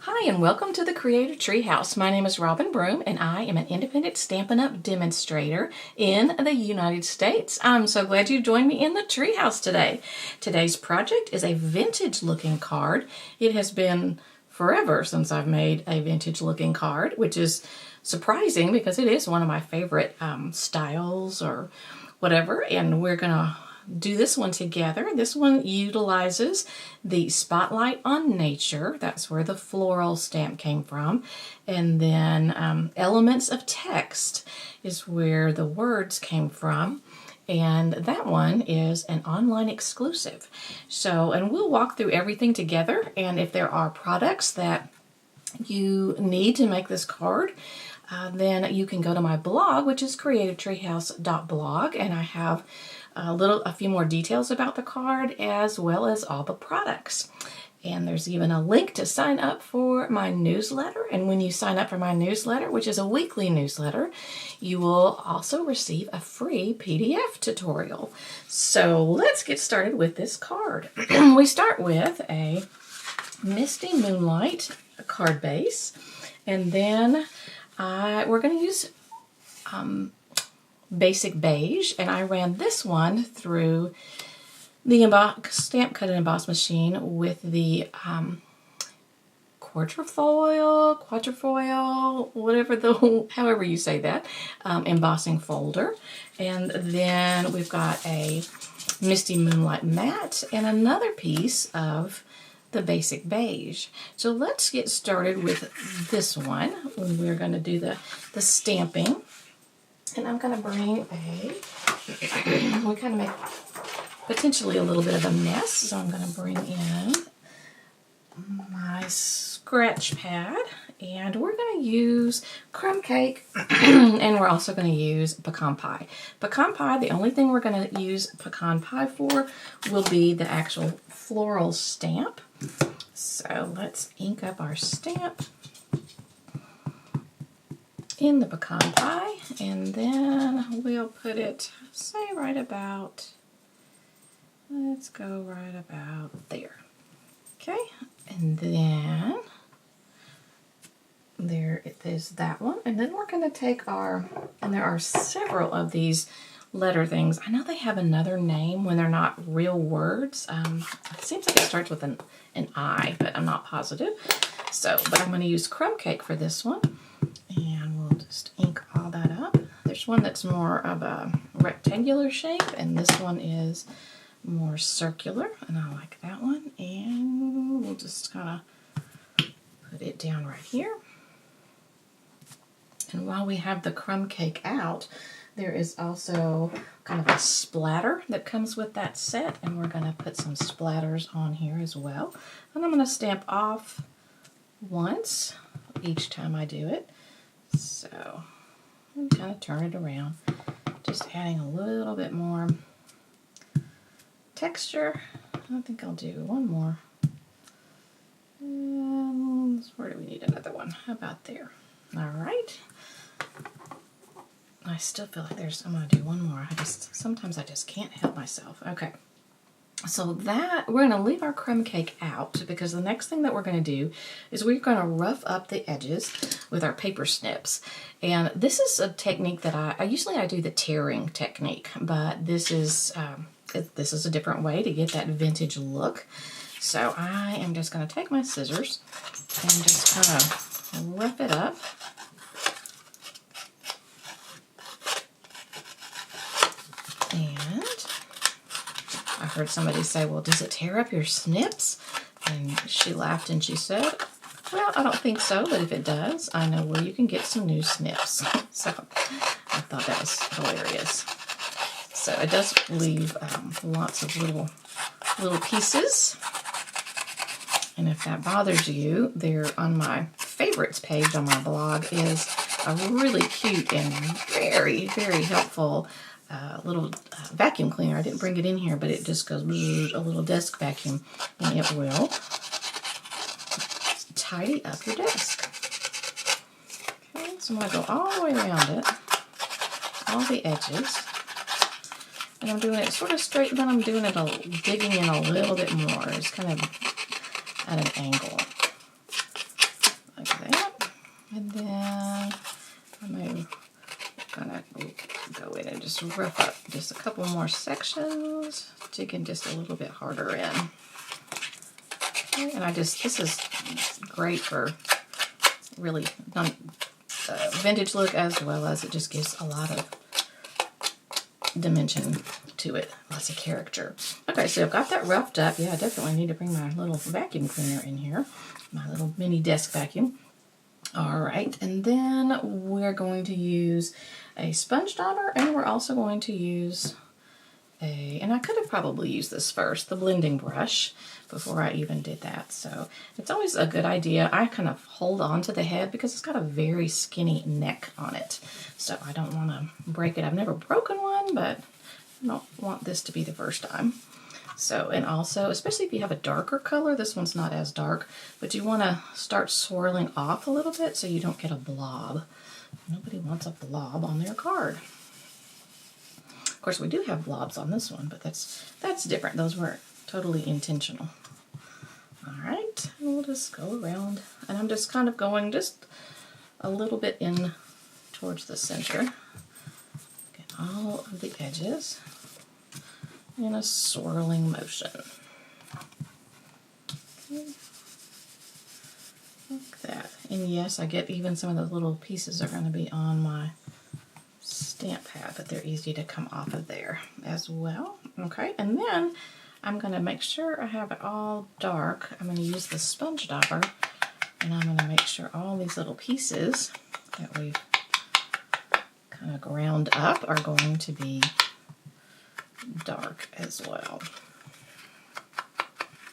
Hi and welcome to the Creative Treehouse. My name is Robin Broom and I am an independent Stampin' Up! Demonstrator in the United States. I'm so glad you joined me in the treehouse today. Today's project is a vintage looking card. It has been forever since I've made a vintage looking card, which is surprising because it is one of my favorite styles or whatever, and we're gonna do this one together. This one utilizes the Spotlight on Nature. That's where the floral stamp came from. And then Elements of Text is where the words came from. And that one is an online exclusive. So, and we'll walk through everything together. And if there are products that you need to make this card, then you can go to my blog, which is creativetreehouse.blog, and I have a few more details about the card as well as all the products. And there's even a link to sign up for my newsletter. And when you sign up for my newsletter, which is a weekly newsletter, you will also receive a free PDF tutorial. So let's get started with this card. We start with a Misty Moonlight card base, and then we're going to use Basic Beige, and I ran this one through the stamp cut and emboss machine with the quatrefoil, whatever however you say that, embossing folder. And then we've got a Misty Moonlight matte and another piece of the Basic Beige. So let's get started with this one. We're going to do the stamping. And I'm going to bring we kind of make potentially a little bit of a mess. So I'm going to bring in my scratch pad. And we're going to use crumb cake. And we're also going to use pecan pie. Pecan pie, the only thing we're going to use pecan pie for will be the actual floral stamp. So let's ink up our stamp in the pecan pie, and then we'll put it, say, right about, let's go right about there. Okay, and then there it is, that one. And then we're going to take and there are several of these letter things. I know they have another name when they're not real words. It seems like it starts with an I, but I'm not positive. So, but I'm going to use crumb cake for this one. And we'll just ink all that up. There's one that's more of a rectangular shape, and this one is more circular, and I like that one. And we'll just kind of put it down right here. And while we have the crumb cake out, there is also kind of a splatter that comes with that set, and we're going to put some splatters on here as well. And I'm going to stamp off once each time I do it. So I'm kind of turn it around, just adding a little bit more texture. I think I'll do one more. And where do we need another one? How about there? All right. I still feel like I'm going to do one more. Sometimes I just can't help myself. Okay. So that, we're going to leave our crumb cake out because the next thing that we're going to do is we're going to rough up the edges with our paper snips. And this is a technique that I usually do the tearing technique, but this is a different way to get that vintage look. So I am just going to take my scissors and just kind of rough it up. And I heard somebody say, well, does it tear up your snips? And she laughed and she said, well, I don't think so, but if it does, I know where you can get some new snips. So I thought that was hilarious. So it does leave lots of little pieces. And if that bothers you, there on my favorites page on my blog is a really cute and very, very helpful little vacuum cleaner. I didn't bring it in here, but it just goes a little desk vacuum, and it will tidy up your desk. Okay, so I'm going to go all the way around it, all the edges, and I'm doing it sort of straight, but I'm doing it digging in a little bit more. It's kind of at an angle. And then I'm gonna go in and just rough up just a couple more sections, digging just a little bit harder in. Okay, and this is great for really vintage look, as well as it just gives a lot of dimension to it, lots of character. Okay, so I've got that roughed up. Yeah, I definitely need to bring my little vacuum cleaner in here, my little mini desk vacuum. All right, and then we're going to use a sponge dauber, and we're also going to use and I could have probably used this first, the blending brush, before I even did that. So it's always a good idea. I kind of hold on to the head because it's got a very skinny neck on it. So I don't want to break it. I've never broken one, but I don't want this to be the first time. So, and also, especially if you have a darker color, this one's not as dark, but you want to start swirling off a little bit so you don't get a blob. Nobody wants a blob on their card. Of course, we do have blobs on this one, but that's different. Those weren't totally intentional. All right, we'll just go around, and I'm just kind of going just a little bit in towards the center. Get all of the edges in a swirling motion. Okay. Like that. And yes, I get even some of those little pieces are going to be on my stamp pad, but they're easy to come off of there as well. Okay, and then I'm going to make sure I have it all dark. I'm going to use the sponge dauber, and I'm going to make sure all these little pieces that we've kind of ground up are going to be dark as well.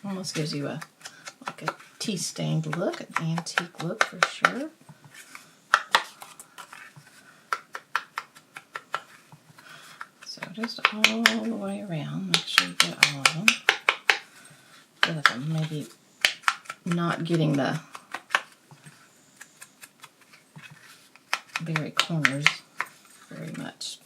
Almost gives you like a tea-stained look, an antique look for sure. So just all the way around, make sure you get all of them. I feel like I'm maybe not getting the very corners very much.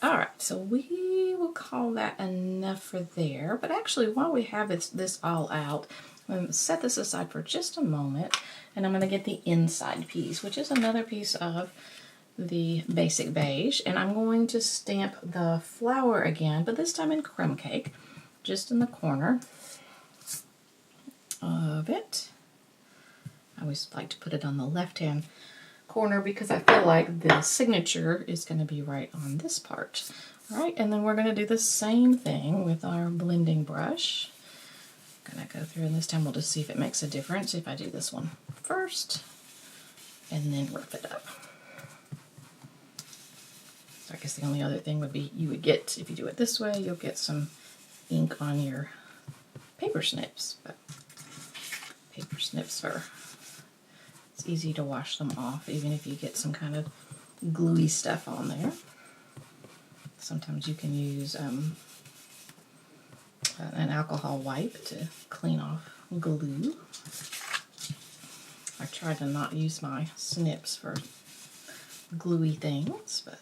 Alright, so we will call that enough for there. But actually, while we have this all out, I'm going to set this aside for just a moment, and I'm going to get the inside piece, which is another piece of the basic beige, and I'm going to stamp the flower again, but this time in crumb cake, just in the corner of it. I always like to put it on the left-hand corner because I feel like the signature is going to be right on this part. All right, and then we're going to do the same thing with our blending brush. I'm going to go through, and this time we'll just see if it makes a difference if I do this one first and then rough it up. So I guess the only other thing would be you would get, if you do it this way, you'll get some ink on your paper snips. But paper snips it's easy to wash them off, even if you get some kind of gluey stuff on there. Sometimes you can use an alcohol wipe to clean off glue. I try to not use my snips for gluey things, but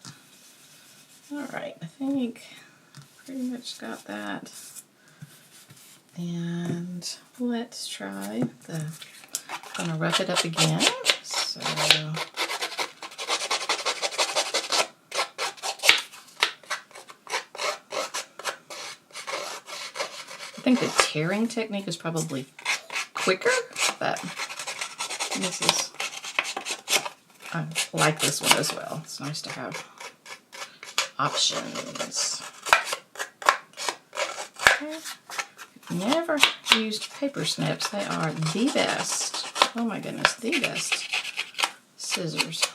alright, I think pretty much got that. And let's try I'm gonna rough it up again. So I think the tearing technique is probably quicker, but I like this one as well. It's nice to have options. Okay. Never used paper snips. They are the best. Oh my goodness, the best scissors.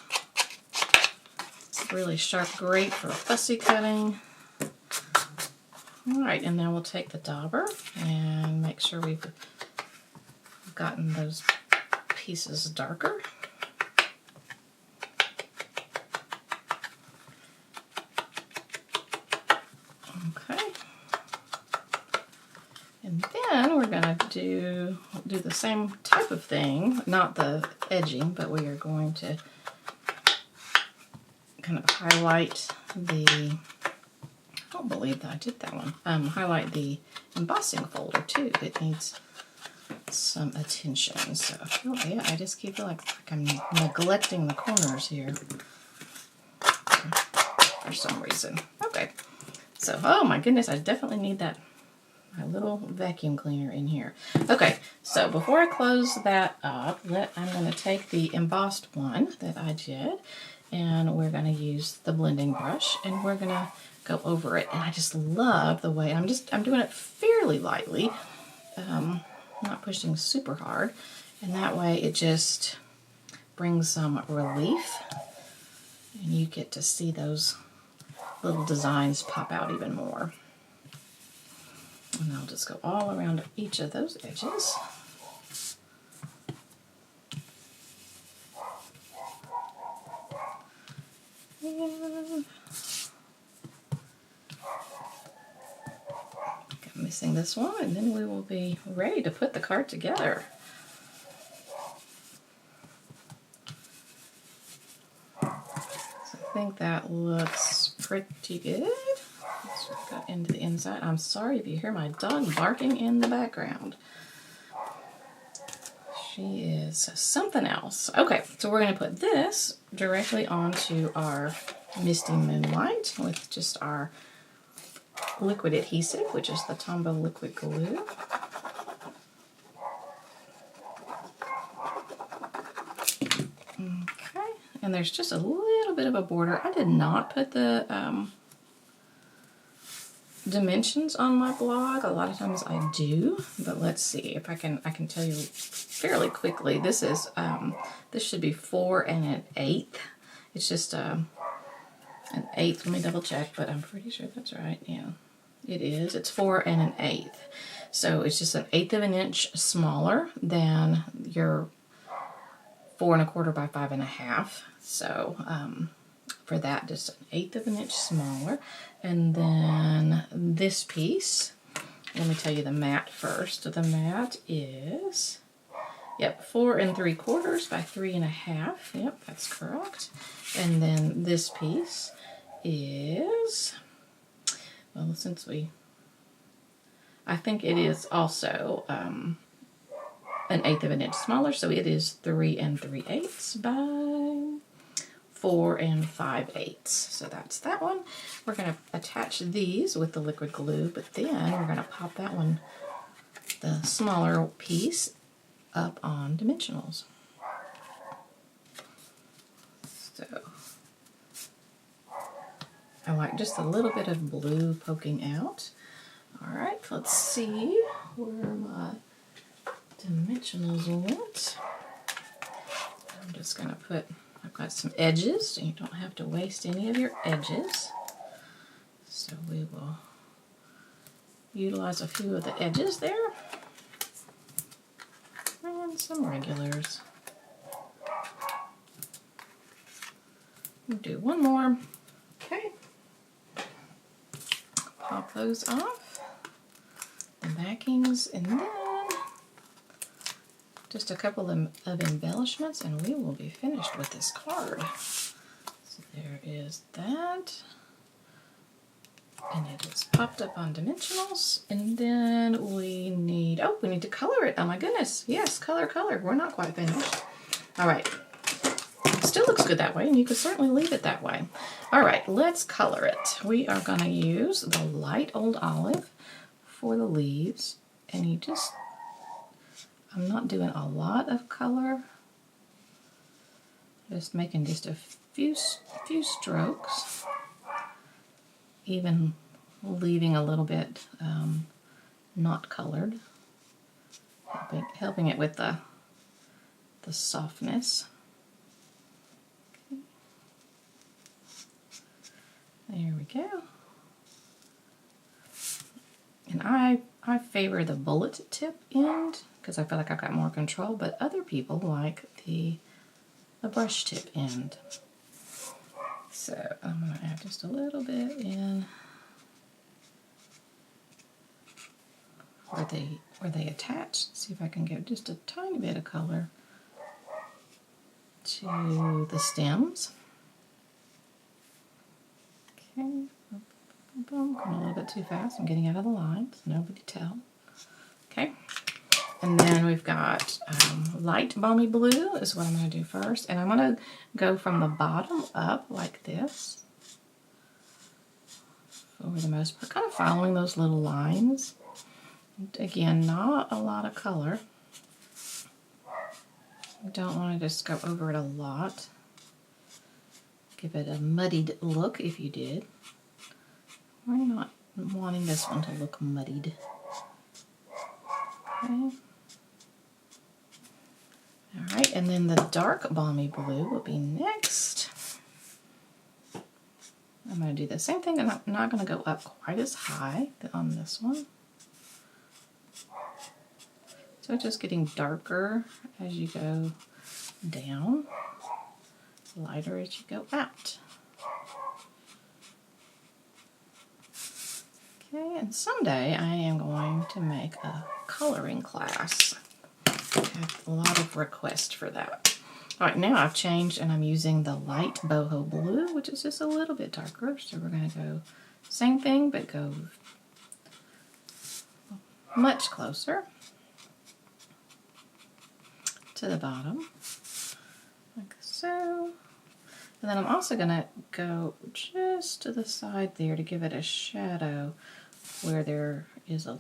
Really sharp, great for fussy cutting. All right, and then we'll take the dauber and make sure we've gotten those pieces darker. Okay. And then we're going to do the same type of thing, not the edging, but we are going to kind of highlight I don't believe that I did that one. Highlight the embossing folder too. It needs some attention. So yeah, I just keep feeling like I'm neglecting the corners here for some reason. Okay, so oh my goodness, I definitely need that my little vacuum cleaner in here. Okay, so before I close that up, I'm going to take the embossed one that I did, and we're going to use the blending brush, and we're going to go over it. And I just love the way I'm doing it fairly lightly, not pushing super hard, and that way it just brings some relief, and you get to see those little designs pop out even more. And I'll just go all around each of those edges. And I'm missing this one, and then we will be ready to put the card together. So I think that looks pretty good. Let's go into the inside. I'm sorry if you hear my dog barking in the background. She is something else. Okay, so we're going to put this directly onto our Misty Moonlight with just our liquid adhesive, which is the Tombow liquid glue. Okay, and there's just a little bit of a border. I did not put the dimensions on my blog. A lot of times I do, but let's see if I can tell you fairly quickly. This is this should be 4 1/8. It's just an 1/8. Let me double check, but I'm pretty sure that's right. Yeah, it is. It's 4 1/8. So it's just 1/8 of an inch smaller than your 4 1/4 by 5 1/2. So for that, just 1/8 of an inch smaller. And then this piece, let me tell you the mat first. The mat is, yep, 4 3/4 by 3 1/2. Yep, that's correct. And then this piece is, well, since I think it is also 1/8 of an inch smaller, so it is 3 3/8 by 4 5/8. So that's that one. We're going to attach these with the liquid glue, but then we're going to pop that one, the smaller piece, up on dimensionals. So I like just a little bit of blue poking out. All right, let's see where my dimensionals went. I'm just going to put, I've got some edges, so you don't have to waste any of your edges. So we will utilize a few of the edges there. And some regulars. We'll do one more. Okay. Pop those off. The backings, and then just a couple of embellishments, and we will be finished with this card. So there is that. And it is popped up on dimensionals. And then we need to color it. Oh my goodness. Yes, color. We're not quite finished. All right. It still looks good that way, and you could certainly leave it that way. All right, let's color it. We are going to use the light old olive for the leaves. And I'm not doing a lot of color. Just making just a few strokes. Even leaving a little bit not colored, helping it with the softness. Okay. There we go. And I favor the bullet tip end because I feel like I've got more control, but other people like the brush tip end. So I'm going to add just a little bit in where they attach. See if I can get just a tiny bit of color to the stems. Okay, going a little bit too fast. I'm getting out of the lines. Nobody tell. Okay, And then we've got light balmy blue is what I'm going to do first. And I'm going to go from the bottom up like this. For the most part, kind of following those little lines. Again, not a lot of color. You don't want to just go over it a lot. Give it a muddied look if you did. We're not wanting this one to look muddied. Okay. Alright, and then the dark balmy blue will be next. I'm going to do the same thing, and I'm not going to go up quite as high on this one. So it's just getting darker as you go down, lighter as you go out. Okay, and someday I am going to make a coloring class. I have a lot of requests for that. All right, now I've changed and I'm using the light boho blue, which is just a little bit darker. So we're going to go same thing, but go much closer to the bottom, like so. And then I'm also going to go just to the side there to give it a shadow where there is a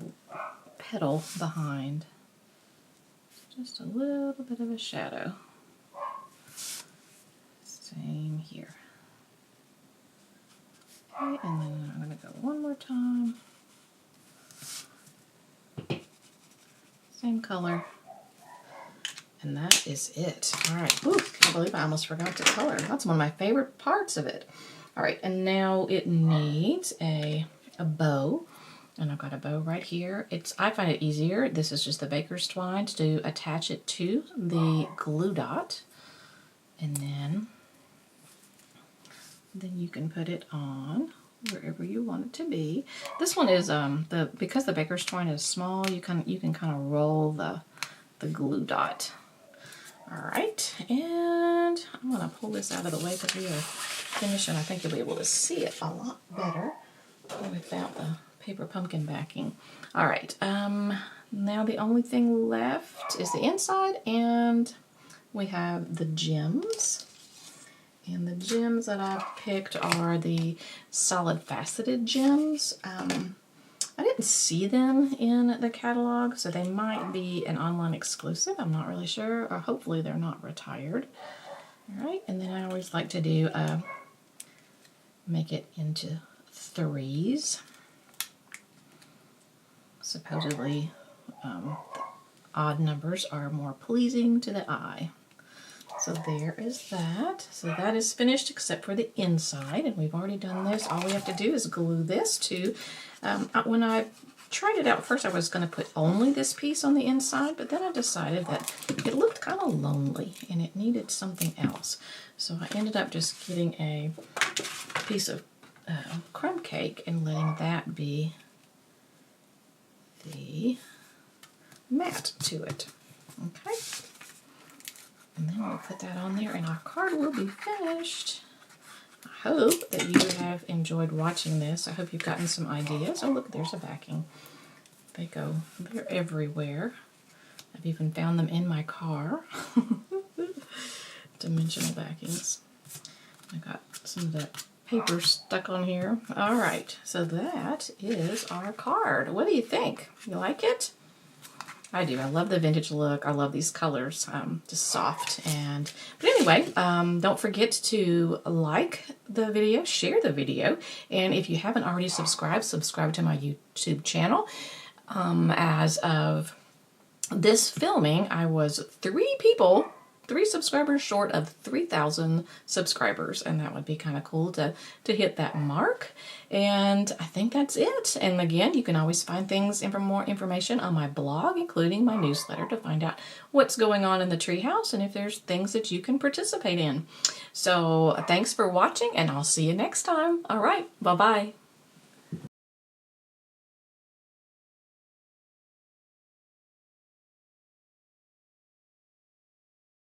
petal behind. Just a little bit of a shadow. Same here. Okay, and then I'm going to go one more time. Same color. And that is it. All right. Ooh, can't believe I almost forgot to color. That's one of my favorite parts of it. All right, and now it needs a bow. And I've got a bow right here. I find it easier. This is just the baker's twine to attach it to the glue dot. And then you can put it on wherever you want it to be. This one is because the baker's twine is small, you can kind of roll the glue dot. All right, and I'm gonna pull this out of the way because we are finished, and I think you'll be able to see it a lot better without the paper pumpkin backing. All right, now the only thing left is the inside, and we have the gems. And the gems that I've picked are the solid faceted gems. I didn't see them in the catalog, so they might be an online exclusive. I'm not really sure, or hopefully they're not retired. All right, and then I always like to do make it into threes. Supposedly, the odd numbers are more pleasing to the eye. So there is that. So that is finished except for the inside, and we've already done this. All we have to do is glue this to, when I tried it out first, I was going to put only this piece on the inside, but then I decided that it looked kind of lonely and it needed something else. So I ended up just getting a piece of crumb cake and letting that be the mat to it. Okay. And then we'll put that on there and our card will be finished. I hope that you have enjoyed watching this. I hope you've gotten some ideas. Oh, look, there's a backing. They're everywhere. I've even found them in my car. Dimensional backings. I got some of that paper stuck on here. All right, so that is our card. What do you think? You like it? I do. I love the vintage look. I love these colors. Just soft. But anyway, don't forget to like the video, share the video, and if you haven't already subscribed, subscribe to my YouTube channel. As of this filming, I was 3 subscribers short of 3,000 subscribers, and that would be kind of cool to hit that mark. And I think that's it. And again, you can always find things and more information on my blog, including my newsletter, to find out what's going on in the treehouse and if there's things that you can participate in. So thanks for watching, and I'll see you next time. All right, bye-bye.